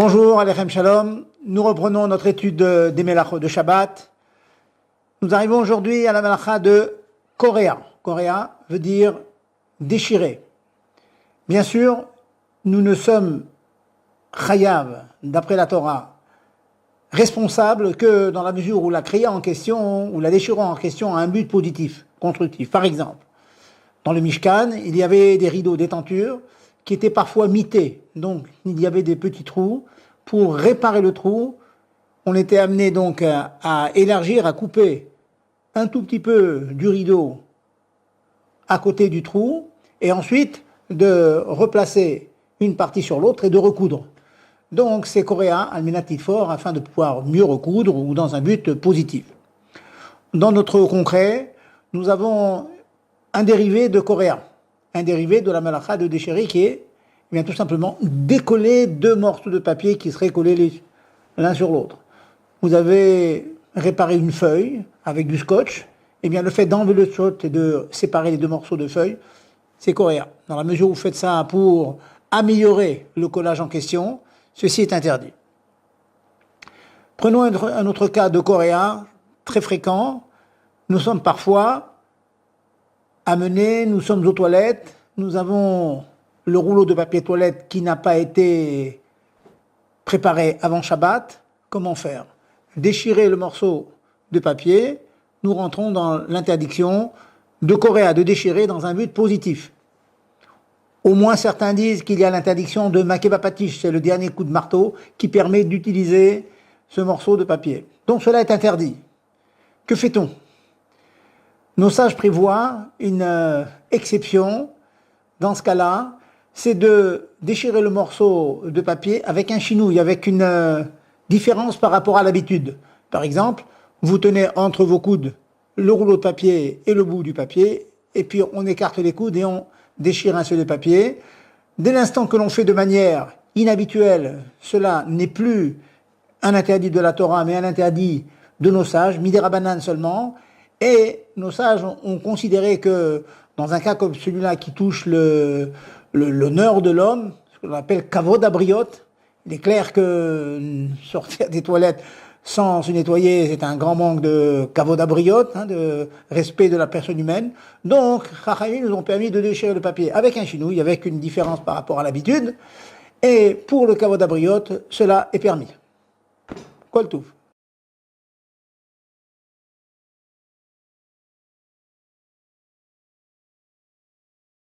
Bonjour, Alechem Shalom. Nous reprenons notre étude des Melachot de Shabbat. Nous arrivons aujourd'hui à la Melacha de Korea. Korea veut dire déchirer. Bien sûr, nous ne sommes chayav, d'après la Torah, responsables que dans la mesure où la kriya en question, ou la déchirure en question a un but positif, constructif. Par exemple, dans le Mishkan, il y avait des rideaux, des tentures, qui étaient parfois mités. Donc, il y avait des petits trous. Pour réparer le trou, on était amené donc à élargir, à couper un tout petit peu du rideau à côté du trou, et ensuite de replacer une partie sur l'autre et de recoudre. Donc, c'est Korea, Almenat Litfor, afin de pouvoir mieux recoudre ou dans un but positif. Dans notre concret, nous avons un dérivé de Korea, un dérivé de la Melacha de déchirer qui est bien tout simplement décoller deux morceaux de papier qui seraient collés l'un sur l'autre. Vous avez réparé une feuille avec du scotch, et bien le fait d'enlever le scotch et de séparer les deux morceaux de feuille, c'est Korea. Dans la mesure où vous faites ça pour améliorer le collage en question, ceci est interdit. Prenons un autre cas de Korea, très fréquent. Nous sommes parfois amenés, nous sommes aux toilettes, nous avons le rouleau de papier toilette qui n'a pas été préparé avant Shabbat. Comment faire? Déchirer le morceau de papier, nous rentrons dans l'interdiction de Korea de déchirer dans un but positif. Au moins certains disent qu'il y a l'interdiction de makeba patish, c'est le dernier coup de marteau qui permet d'utiliser ce morceau de papier. Donc cela est interdit. Que fait-on? Nos sages prévoient une exception. Dans ce cas-là, c'est de déchirer le morceau de papier avec un chinouille, avec une différence par rapport à l'habitude. Par exemple, vous tenez entre vos coudes le rouleau de papier et le bout du papier, et puis on écarte les coudes et on déchire un seul de papier. Dès l'instant que l'on fait de manière inhabituelle, cela n'est plus un interdit de la Torah, mais un interdit de nos sages, midei Rabbanan seulement, et nos sages ont considéré que dans un cas comme celui-là qui touche l'honneur de l'homme, ce qu'on appelle kavod abriot, il est clair que sortir des toilettes sans se nettoyer, c'est un grand manque de kavod abriot, de respect de la personne humaine. Donc, Chachamim nous ont permis de déchirer le papier avec un chinouille, avec une différence par rapport à l'habitude. Et pour le kavod abriot, cela est permis. Kol touv.